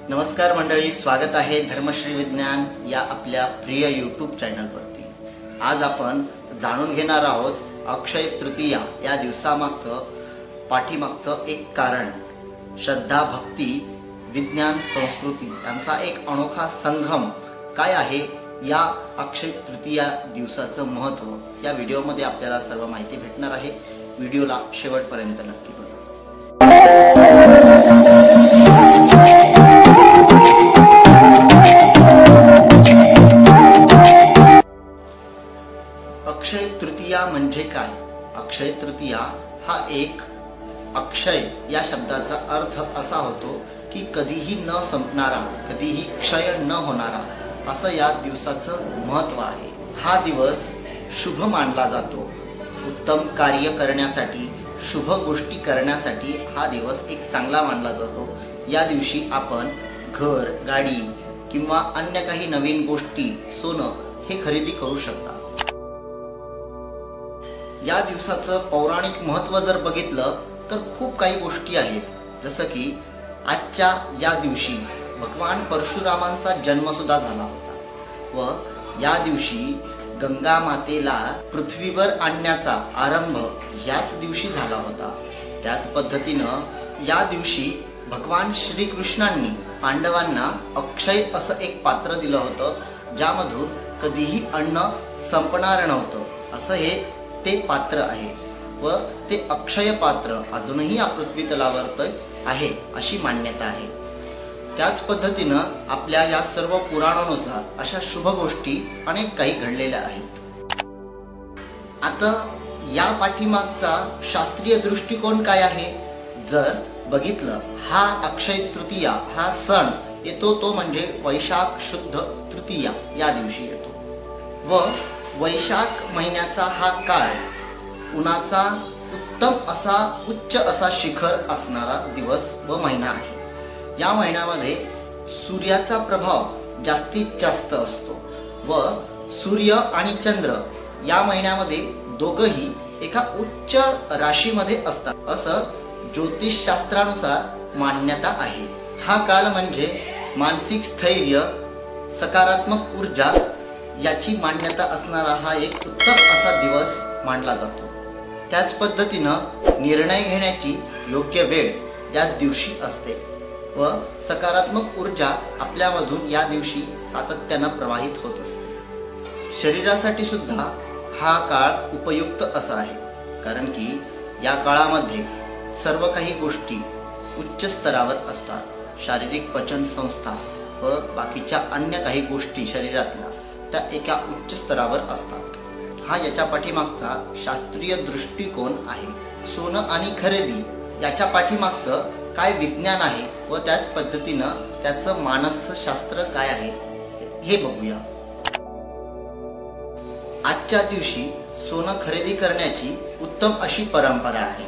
नमस्कार मंडळी, स्वागत आहे धर्मश्री विज्ञान या आपल्या प्रिय यूट्यूब चॅनलवरती। आज आपण जाणून घेणार आहोत अक्षय तृतीया या पाठीमागचं एक कारण। श्रद्धा, भक्ती, विज्ञान, संस्कृती यांचा एक अनोखा संगम काय आहे या अक्षय तृतीया दिवसाचं महत्त्व या व्हिडिओमध्ये आपल्याला सर्व माहिती भेटणार आहे। व्हिडिओला शेवटपर्यंत नक्की बघा। अक्षय तृतीया म्हणजे काय? अक्षय तृतीया हा एक अक्षय या शब्दाचा अर्थ असा होतो की कधीही न संपणारा, कधीही क्षय न होणारा असं या दिवसाचं महत्त्व आहे। हा दिवस शुभ मानला जातो। उत्तम कार्य करण्यासाठी, शुभ गोष्टी करण्यासाठी हा दिवस एक चांगला मानला जातो। या दिवशी आपण घर, गाडी किंवा अन्य काही नवीन गोष्टी, सोनं हे खरेदी करू शकता। या दिवसाचं पौराणिक महत्त्व जर बघितलं तर खूप काही गोष्टी आहेत। जसं की आजच्या या दिवशी भगवान परशुरामांचा जन्म सुद्धा झाला होता व या दिवशी गंगा मातेला पृथ्वीवर आणण्याचा आरंभ याच दिवशी झाला होता। त्याच पद्धतीनं या दिवशी भगवान श्रीकृष्णांनी पांडवांना अक्षय असं एक पात्र दिलं होतं, ज्यामधून कधीही अन्न संपणार नव्हतं असं हे ते पात्र आहे व ते अक्षय पात्र अजूनही या पृथ्वी तलावर आहे अशी मान्यता आहे। त्याच पद्धतीनं आपल्या या सर्व पुराणानुसार अशा शुभ गोष्टी अनेक काही घडलेल्या आहेत। आता या पाठीमागचा शास्त्रीय दृष्टिकोन काय आहे जर बघितलं, हा अक्षय तृतीया हा सण येतो तो म्हणजे वैशाख शुद्ध तृतीया या दिवशी येतो व वैशाख महिन्याचा हा काळ उन्हाचा उत्तम असा उच्च असा शिखर असणारा दिवस व महिना आहे। या महिन्यामध्ये सूर्याचा प्रभाव जास्तीत जास्त असतो व सूर्य आणि चंद्र या महिन्यामध्ये दोघंही एका उच्च राशीमध्ये असतात असं ज्योतिषशास्त्रानुसार मान्यता आहे। हा काल म्हणजे मानसिक स्थैर्य, सकारात्मक ऊर्जा याची मान्यता असणारा हा एक उत्तम असा दिवस मानला जातो। त्याच पद्धतीनं निर्णय घेण्याची योग्य वेळ याच दिवशी असते व सकारात्मक ऊर्जा आपल्यामधून या दिवशी सातत्यानं प्रवाहित होत असते। शरीरासाठी सुद्धा हा काळ उपयुक्त असा आहे, कारण की या काळामध्ये सर्व काही गोष्टी उच्च स्तरावर असतात। शारीरिक पचन संस्था व बाकीच्या अन्य काही गोष्टी शरीरातल्या त्या एका उच्च स्तरावर असतात। हा याच्या पाठीमागचा शास्त्रीय दृष्टिकोन आहे। सोनं आणि खरेदी याच्या पाठीमागचं काय विज्ञान आहे व त्याच पद्धतीनं त्याचं मानसशास्त्र काय आहे हे बघूया। आजच्या दिवशी सोनं खरेदी करण्याची उत्तम अशी परंपरा आहे,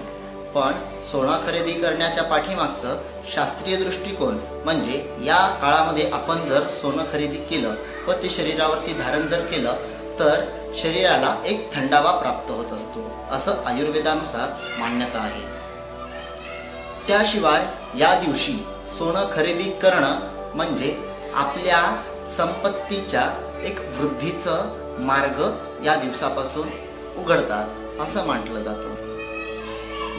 पण सोनं खरेदी करण्याच्या पाठीमागचं शास्त्रीय दृष्टिकोन म्हणजे या काळामध्ये आपण जर सोनं खरेदी केलं व ते शरीरावरती धारण जर केलं तर शरीराला एक थंडावा प्राप्त होत असतो असं आयुर्वेदानुसार मान्यता आहे। त्याशिवाय या दिवशी सोनं खरेदी करणं म्हणजे आपल्या संपत्तीच्या एक वृद्धीचं मार्ग या दिवसापासून उघडतात असं म्हटलं जातं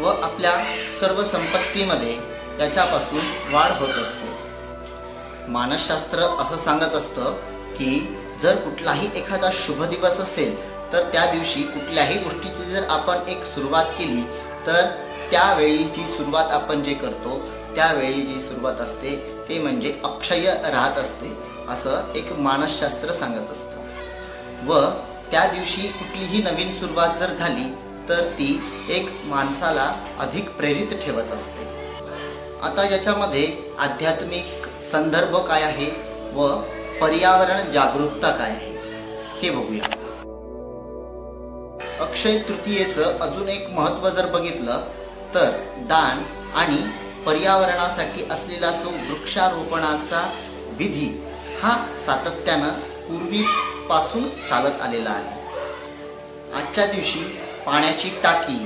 व आपल्या सर्व संपत्तीमध्ये याच्यापासून वाढ होत असते। मानसशास्त्र असं सांगत असतं की जर कुठलाही एखादा शुभ दिवस असेल तर त्या दिवशी कुठल्याही गोष्टीची जर आपण एक सुरुवात केली तर त्यावेळीची सुरुवात आपण जे करतो त्यावेळी जी सुरुवात असते ते म्हणजे अक्षय राहत असते असं एक मानसशास्त्र सांगत असतं व त्या दिवशी कुठलीही नवीन सुरुवात जर झाली तर ती एक माणसाला अधिक प्रेरित ठेवत असते। आता याच्यामध्ये आध्यात्मिक संदर्भ काय आहे व पर्यावरण जागरूकता काय आहे हे बघूया। अक्षय तृतीयेचं अजून एक महत्त्व जर बघितलं तर दान आणि पर्यावरणासाठी असलेला जो वृक्षारोपणाचा विधी हा सातत्यानं पूर्वीपासून चालत आलेला आहे। आजच्या दिवशी पाण्याची टाकी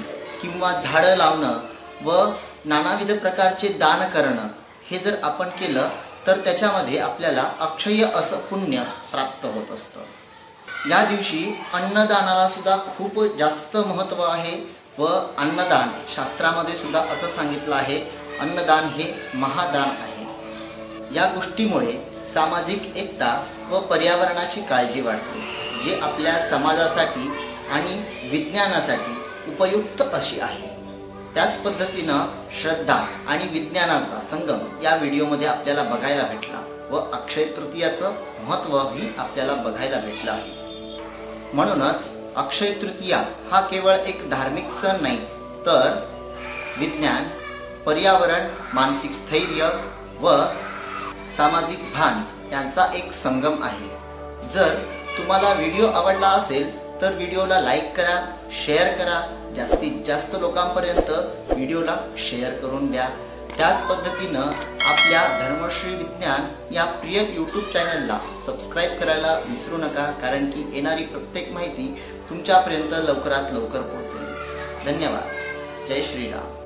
किंवा झाडं लावणं व नानाविध प्रकारचे दान करणं हे जर आपण केलं तर त्याच्यामध्ये आपल्याला अक्षय असं पुण्य प्राप्त होत असतं। या दिवशी अन्नदानाला सुद्धा खूप जास्त महत्त्व आहे व अन्नदान शास्त्रामध्ये सुद्धा असं सांगितलं आहे, अन्नदान हे महादान आहे। या गोष्टीमुळे सामाजिक एकता व पर्यावरणाची काळजी वाढते, जे आपल्या समाजासाठी आणि विज्ञानासाठी उपयुक्त अशी आहे। त्याच पद्धतीनं श्रद्धा आणि विज्ञानाचा संगम या व्हिडिओमध्ये आपल्याला बघायला भेटला व अक्षय तृतीयाचं महत्त्वही आपल्याला बघायला भेटलं आहे। म्हणूनच अक्षय तृतीया हा केवळ एक धार्मिक सण नाही, तर विज्ञान, पर्यावरण, मानसिक स्थैर्य व सामाजिक भान यांचा एक संगम आहे। जर तुम्हाला व्हिडिओ आवडला असेल तर व्हिडिओला लाईक करा, शेअर करा, जास्तीत जास्त लोकांपर्यंत व्हिडिओला शेअर करून द्या। त्याच पद्धतीनं आपल्या धर्मश्री विज्ञान या प्रिय यूट्यूब चॅनलला सबस्क्राईब करायला विसरू नका, कारण की येणारी प्रत्येक माहिती तुमच्यापर्यंत लवकरात लवकर पोहोचेल। धन्यवाद। जय श्रीराम।